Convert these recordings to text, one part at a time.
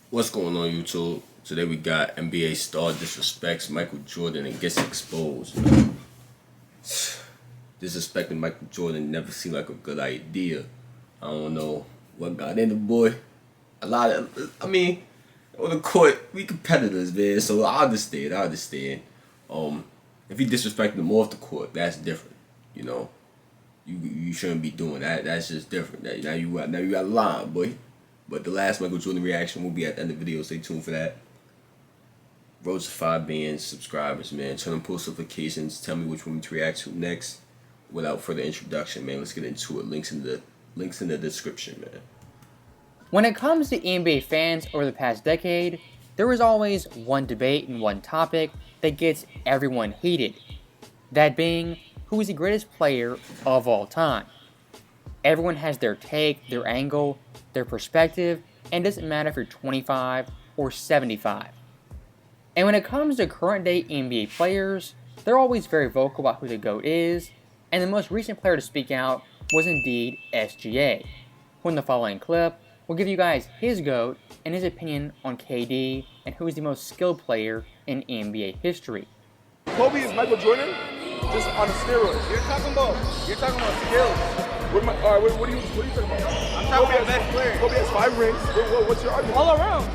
What's going on, YouTube? Today we got NBA star disrespects Michael Jordan and gets exposed. Disrespecting Michael Jordan never seemed like a good idea. I don't know what got in the boy. On the court, we competitors, man. So I understand. If he disrespecting him off the court, that's different. You know, you shouldn't be doing that. That's just different. Now you got a line, boy. But the last Michael Jordan reaction will be at the end of the video. Stay tuned for that. Road to 5 million subscribers, man. Turn on post notifications. Tell me which one to react to next. Without further introduction, man, let's get into it. Links in the description, man. When it comes to NBA fans over the past decade, there is always one debate and one topic that gets everyone heated. That being, who is the greatest player of all time? Everyone has their take, their angle, their perspective, and it doesn't matter if you're 25 or 75. And when it comes to current day NBA players, they're always very vocal about who the GOAT is, and the most recent player to speak out was indeed SGA, who in the following clip will give you guys his GOAT and his opinion on KD and who is the most skilled player in NBA history. Kobe is Michael Jordan, just on steroids. You're talking about skills. What are you talking about? I'm talking about best player. Kobe has 5 rings. What's your argument? All around.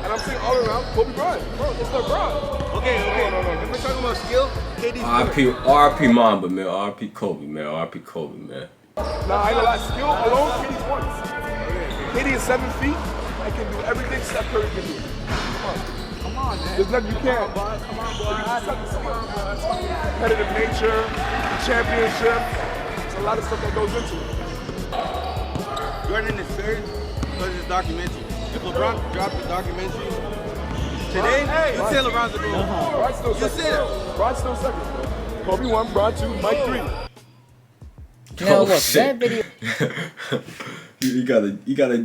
And I'm saying all around, Kobe Bryant. Bro, it's LeBron. Okay. No. If we're talking about skill, KD's RP Mamba, man. RP Kobe, man. RP Kobe, man. Nah, I ain't gonna lie. Skill alone, KD's once. KD is 7 feet. I can do everything Steph Curry can do. Come on, man. There's nothing you can't. Come on, boy. Competitive nature, championship. There's a lot of stuff that goes into it. Jordan is third because it's documentary. If LeBron dropped the documentary today, you say LeBron's the GOAT. Bron's still You second. say it. Bron's still second, bro. Kobe 1, Bron 2, Mike 3. Now look, Shit. that video you got a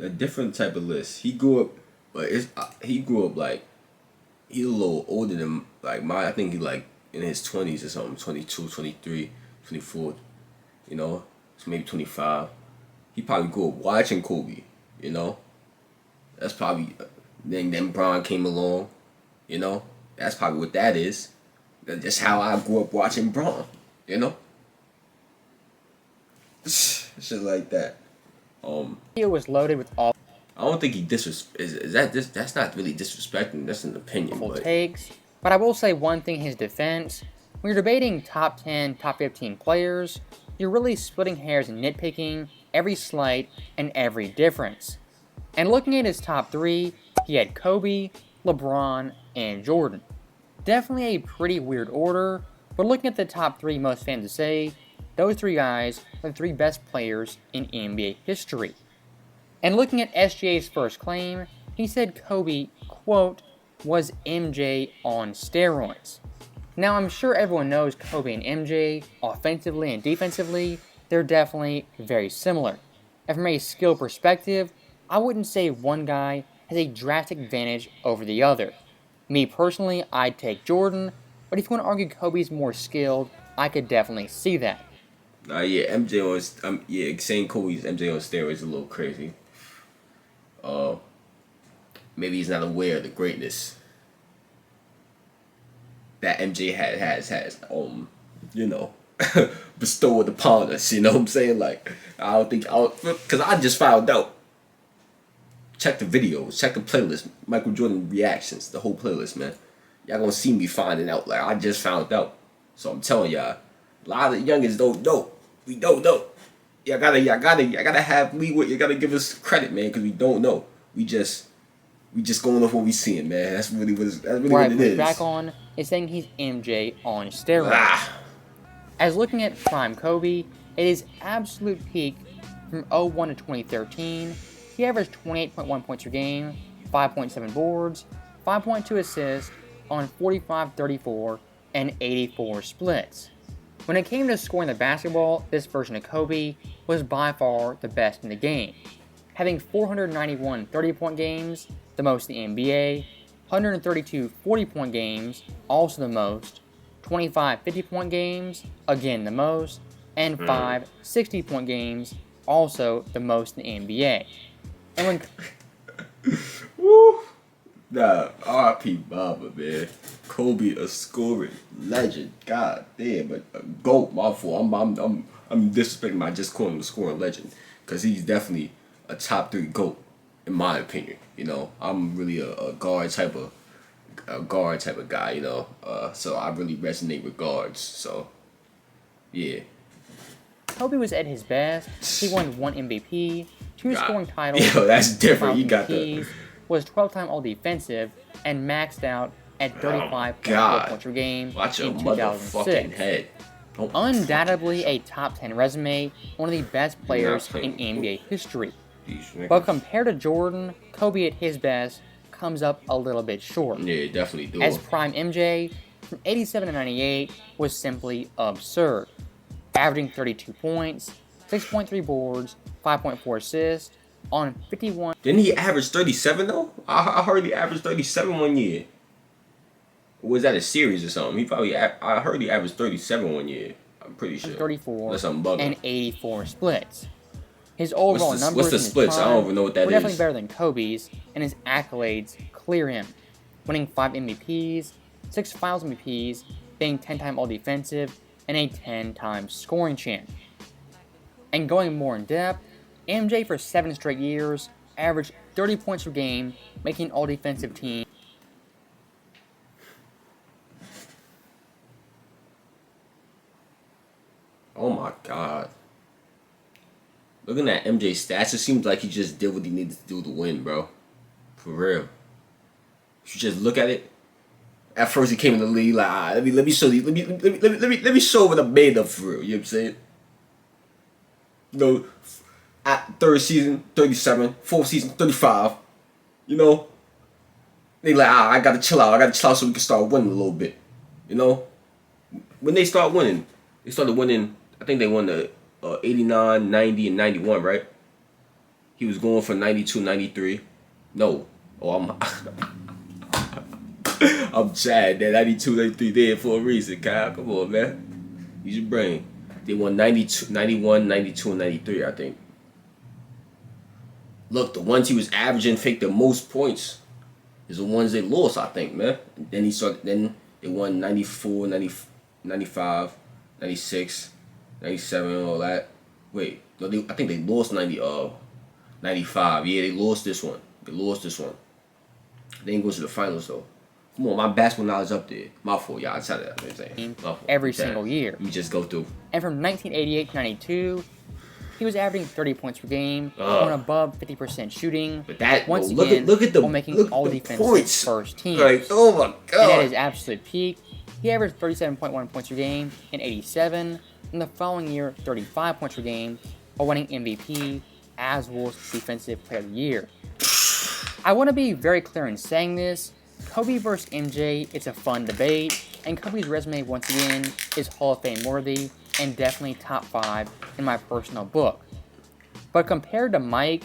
different type of list. He grew up, but like he's a little older than like I think he like in his 20s or something, 22, 23, 24, you know, so maybe 25. He probably grew up watching Kobe, you know. That's probably then Bron came along, you know. That's probably what that is. That's just how I grew up watching Bron, you know. Shit like that. video was loaded with all I don't think he that's not really disrespecting. That's an opinion. But takes, but I will say one thing in his defense. When you're debating top 10, top 15 players, you're really splitting hairs and nitpicking every slight and every difference. And looking at his top 3, he had Kobe, LeBron, and Jordan. Definitely a pretty weird order, but looking at the top 3 most fans would say, those 3 guys are the 3 best players in NBA history. And looking at SGA's first claim, he said Kobe, quote, was MJ on steroids. Now I'm sure everyone knows Kobe and MJ, offensively and defensively, they're definitely very similar. And from a skill perspective, I wouldn't say one guy has a drastic advantage over the other. Me personally, I'd take Jordan, but if you want to argue Kobe's more skilled, I could definitely see that. MJ on saying Kobe's MJ on steroids is a little crazy. Maybe he's not aware of the greatness that MJ has you know, bestowed upon us. You know what I'm saying? Like because I just found out. Check the videos, check the playlist, Michael Jordan reactions, the whole playlist, man. Y'all gonna see me finding out. Like I just found out, so I'm telling y'all, a lot of the youngins don't know. We don't know. Y'all gotta have leeway. You gotta give us credit, man, because we don't know. We just going off what we seeing, man. That's really what it is. Back on is saying he's MJ on steroids. As looking at prime Kobe, it is absolute peak from 01 to 2013. He averaged 28.1 points per game, 5.7 boards, 5.2 assists on 45, 34, and 84 splits. When it came to scoring the basketball, this version of Kobe was by far the best in the game, having 491 30-point games, the most in the NBA, 132 40-point games, also the most, 25 50-point games, again the most, and 5 60-point games, also the most in the NBA. And when Woo. Nah, R.I.P. Baba, man. Kobe, a scoring legend. God damn, but a GOAT. My fault. I'm disrespecting my just calling him a scoring legend, because he's definitely a top 3 GOAT in my opinion. You know, I'm really a guard type of guy. You know, so I really resonate with guards. So, yeah. Kobe was at his best. He won 1 MVP, 2 God. scoring titles. Yo, that's different. 5 You got MVPs, the. was 12-time All-Defensive, and maxed out at 35.4 God. points per game Watch your in motherfucking 2006. head. Don't Undoubtedly a top 10 resume, one of the best players in NBA history. But compared to Jordan, Kobe at his best comes up a little bit short. Yeah, definitely do. As prime MJ, from 87 to 98 was simply absurd, averaging 32 points, 6.3 boards, 5.4 assists on 51. Didn't he average 37 though? I heard he averaged 37 one year. Or was that a series or something? He probably I heard he averaged 37 one year. I'm pretty sure. 34 Unless I'm bugging. and 84 splits. His overall numbers what's the in his splits? I prime don't even know what that were definitely is. better than Kobe's, and his accolades clear him, winning 5 MVPs, 6 Finals MVPs, being 10-time All-Defensive, and a 10-time scoring champ. And going more in depth, MJ for 7 straight years averaged 30 points per game, making All-Defensive team. Oh my god. Looking at MJ's stats, it seems like he just did what he needed to do to win, bro. For real. If you just look at it, at first he came in the league like, let me show you, let me show what I'm made of for real. You know what I'm saying? You know, at 3rd season, 37, 4th season, 35. You know, they like, I gotta chill out so we can start winning a little bit. You know, when they start winning, they started winning. I think they won the 89, 90, and 91, right? He was going for 92, 93. No. Oh, I'm Chad. That 92, 93 there for a reason, Kyle. Come on, man. Use your brain. They won 92, 91, 92, and 93, I think. Look, the ones he was averaging fake the most points is the ones they lost, I think, man. And then they won 94, 90, 95, 96, 97, all that. Wait, no, I think they lost 95. Yeah, they lost this one. They didn't go to the finals, though. Come on, my basketball knowledge up there. My fault, y'all. I tell that. You know what I'm saying? Every single year. You just go through. And from 1988 to 92, he was averaging 30 points per game, on above 50% shooting. But that, once look again, at the while making all defensive points. first teams. Like, oh my god. And at his absolute peak, he averaged 37.1 points per game in 87, and the following year, 35 points per game, while winning MVP as Wolves Defensive Player of the Year. I want to be very clear in saying this. Kobe vs. MJ, it's a fun debate, and Kobe's resume once again is Hall of Fame worthy and definitely top 5 in my personal book. But compared to Mike,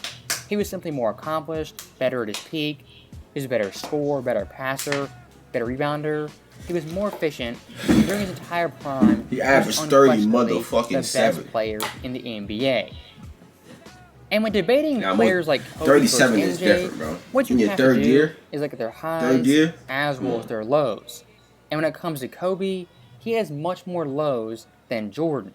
he was simply more accomplished, better at his peak. He was a better scorer, better passer, better rebounder. He was more efficient. During his entire prime, he averaged 30 unquestionably motherfucking the best 7 player in the NBA. And when debating now, players like Kobe 37 versus is MJ, different, bro. what you In your have third to do year? is look at their highs Third year? as well as their lows. And when it comes to Kobe, he has much more lows than Jordan.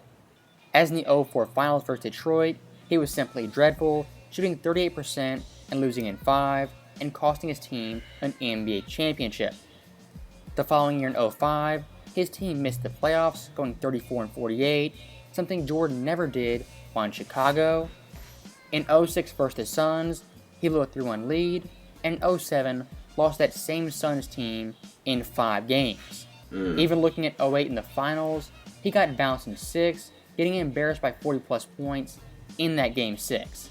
As in the 04 Finals versus Detroit, he was simply dreadful, shooting 38% and losing in 5, and costing his team an NBA championship. The following year in 05, his team missed the playoffs, going 34-48, something Jordan never did while in Chicago. In 06 versus the Suns, he blew a 3-1 lead, and in 07 lost that same Suns team in 5 games. Even looking at 08 in the finals, he got bounced in 6, getting embarrassed by 40-plus points in that Game 6.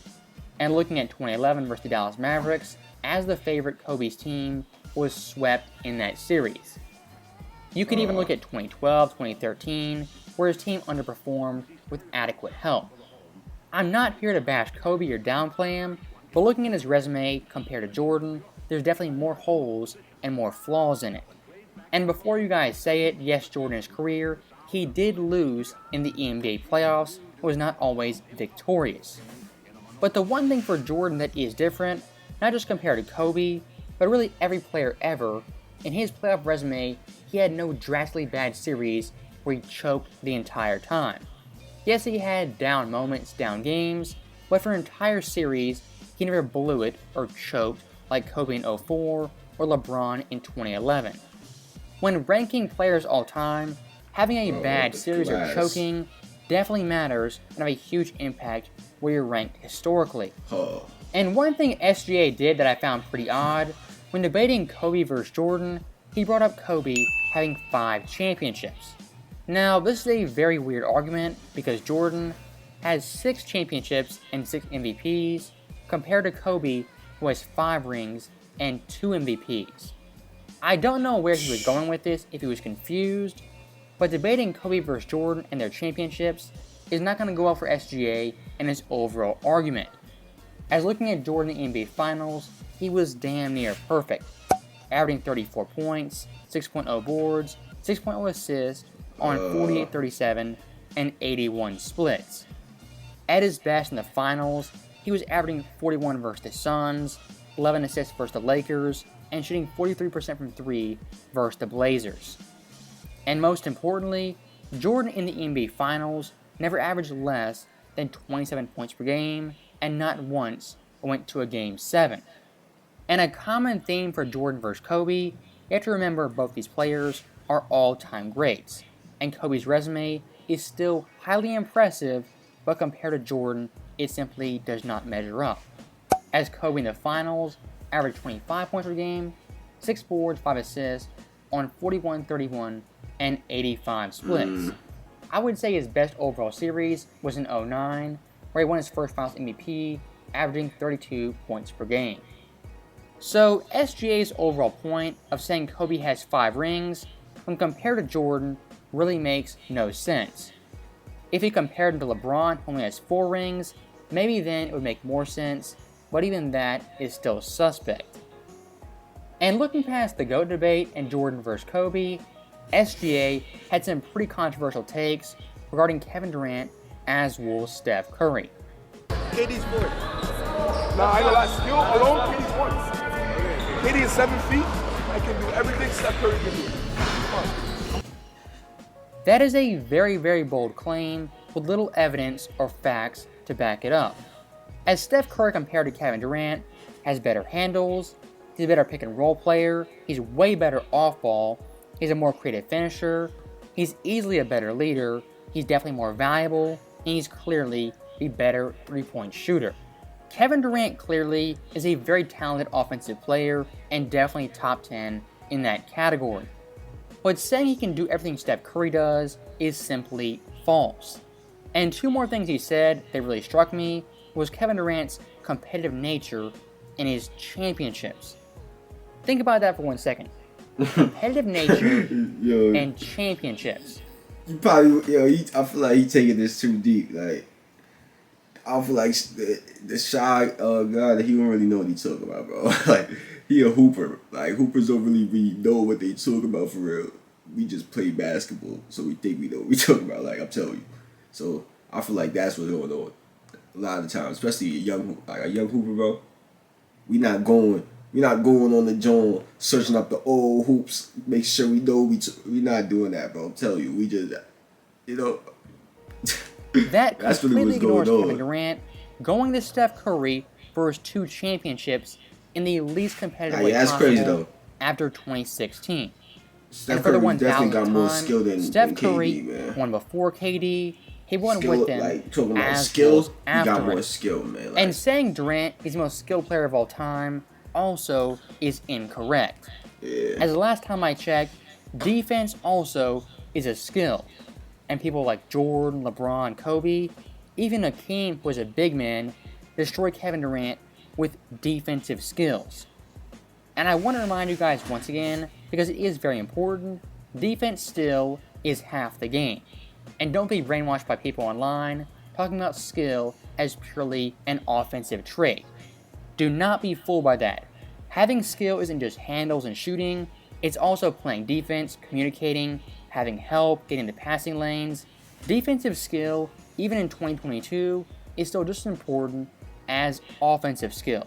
And looking at 2011 versus the Dallas Mavericks, as the favorite, Kobe's team was swept in that series. You could even look at 2012, 2013, where his team underperformed with adequate help. I'm not here to bash Kobe or downplay him, but looking at his resume compared to Jordan, there's definitely more holes and more flaws in it. And before you guys say it, yes, Jordan's career, he did lose in the NBA playoffs, but was not always victorious. But the one thing for Jordan that is different not just compared to Kobe, but really every player ever. In his playoff resume, he had no drastically bad series where he choked the entire time. Yes, he had down moments, down games, but for an entire series, he never blew it or choked like Kobe in 04 or LeBron in 2011. When ranking players all time, having a bad series or choking definitely matters and have a huge impact where you're ranked historically. And one thing SGA did that I found pretty odd, when debating Kobe versus Jordan, he brought up Kobe having 5 championships. Now, this is a very weird argument because Jordan has 6 championships and 6 MVPs compared to Kobe, who has 5 rings and 2 MVPs. I don't know where he was going with this, if he was confused, but debating Kobe versus Jordan and their championships is not going to go well for SGA and his overall argument. As looking at Jordan in the NBA Finals, he was damn near perfect, averaging 34 points, 6.0 boards, 6.0 assists on 48, 37, and 81 splits. At his best in the finals, he was averaging 41 versus the Suns, 11 assists versus the Lakers, and shooting 43% from 3 versus the Blazers. And most importantly, Jordan in the NBA Finals never averaged less than 27 points per game, and not once went to a Game 7. And a common theme for Jordan versus Kobe, you have to remember both these players are all-time greats, and Kobe's resume is still highly impressive, but compared to Jordan, it simply does not measure up. As Kobe in the finals averaged 25 points per game, 6 boards, 5 assists on 41, 31, and 85 splits. I would say his best overall series was in 09, where he won his first Finals MVP, averaging 32 points per game. So SGA's overall point of saying Kobe has 5 rings, when compared to Jordan, really makes no sense. If he compared him to LeBron, who only has 4 rings, maybe then it would make more sense, but even that is still suspect. And looking past the GOAT debate and Jordan versus Kobe, SGA had some pretty controversial takes regarding Kevin Durant, as will Steph Curry. KD's 4. Nah, I ain't gonna lie. Skill alone, KD's 1. KD is 7 feet and can do everything Steph Curry can do. Come on. That is a very, very bold claim with little evidence or facts to back it up. As Steph Curry compared to Kevin Durant has better handles, he's a better pick and roll player, he's way better off ball, he's a more creative finisher, he's easily a better leader, he's definitely more valuable, and he's clearly the better 3-point shooter. Kevin Durant clearly is a very talented offensive player and definitely top 10 in that category. But saying he can do everything Steph Curry does is simply false. And 2 more things he said that really struck me was Kevin Durant's competitive nature and his championships. Think about that for 1 second. Competitive nature and championships. You probably, I feel like he taking this too deep. Like, I feel like the shy guy that he don't really know what he talking about, bro. Like, he a hooper. Like, hoopers don't really know what they talking about for real. We just play basketball, so we think we know what we talking about. Like, I'm telling you. So I feel like that's what's going on a lot of the time, especially a young hooper, bro. We not going on the joint searching up the old hoops, make sure we know we not doing that, bro. I'm telling you, we just, That that's really completely what's going ignores on. Kevin Durant going to Steph Curry for his 2 championships in the least competitive way that's possible crazy, though. after 2016. Steph And for the Curry definitely 1000th got more time, skill than Steph Curry, Curry man. won before KD. He won Skill, with them like talking about as skills, well he after got more him. skill, man. Like, And saying Durant is the most skilled player of all time also is incorrect. yeah. As the last time I checked, defense also is a skill. And people like Jordan, LeBron, Kobe, even Hakeem, who was a big man, destroyed Kevin Durant with defensive skills. And I want to remind you guys once again, because it is very important, defense still is half the game. And don't be brainwashed by people online talking about skill as purely an offensive trait. Do not be fooled by that. Having skill isn't just handles and shooting, it's also playing defense, communicating, having help, getting the passing lanes. Defensive skill, even in 2022, is still just as important as offensive skill.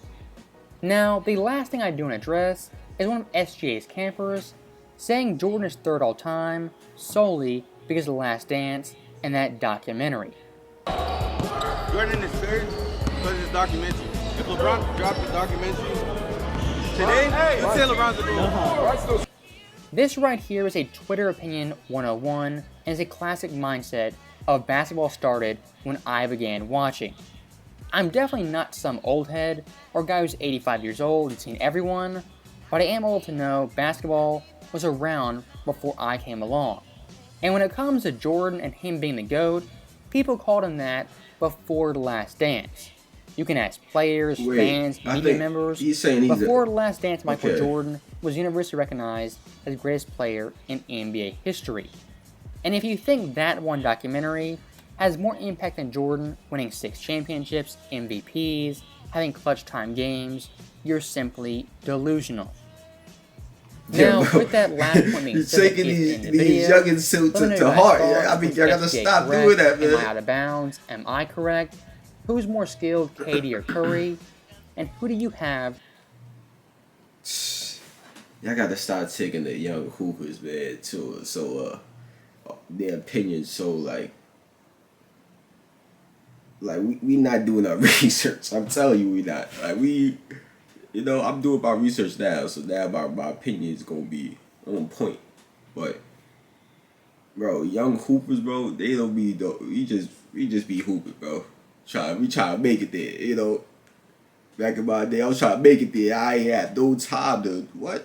Now, the last thing I do want to address is one of SGA's campers saying Jordan is third all time solely because of The Last Dance and that documentary. Jordan is third because of his documentary. If LeBron dropped the documentary today, you'd say LeBron's the goal. This right here is a Twitter opinion 101 and is a classic mindset of basketball started when I began watching. I'm definitely not some old head or guy who's 85 years old and seen everyone, but I am old to know basketball was around before I came along. And when it comes to Jordan and him being the GOAT, people called him that before The Last Dance. You can ask players, fans, media members. Before The Last Dance, Michael Jordan was universally recognized as the greatest player in NBA history. And if you think that one documentary has more impact than Jordan winning 6 championships, MVPs, having clutch time games, you're simply delusional. Now, with that last point being said, taking these youngins to heart. I mean, I gotta stop doing that, man. Am I out of bounds? Am I correct? Who's more skilled, KD or Curry? And who do you have? Y'all gotta start taking the young hoopers, man, too. So, their opinions, so like we not doing our research. I'm telling you, we not. Like I'm doing my research now, so now my opinion is gonna be on point. But bro, young hoopers, bro, they don't be we just be hooping, bro. We try to make it there, Back in my day, I was trying to make it there. I ain't had no time to I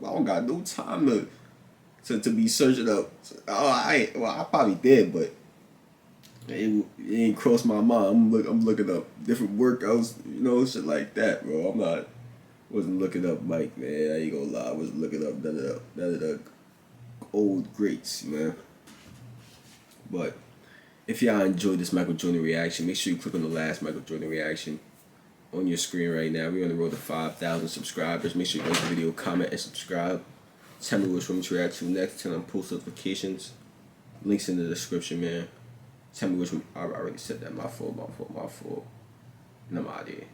don't got no time to be searching up. I probably did, but it ain't crossed my mind. I'm looking up different workouts, shit like that, bro. Wasn't looking up Mike, man. I ain't gonna lie. I wasn't looking up none of the old greats, man. But if y'all enjoyed this Michael Jordan reaction, make sure you click on the last Michael Jordan reaction on your screen right now. We're on the road to 5,000 subscribers. Make sure you like the video, comment, and subscribe. Tell me which one to react to next. Turn on post notifications. Links in the description, man. Tell me which one. I already said that. My fault. And I'm out of here.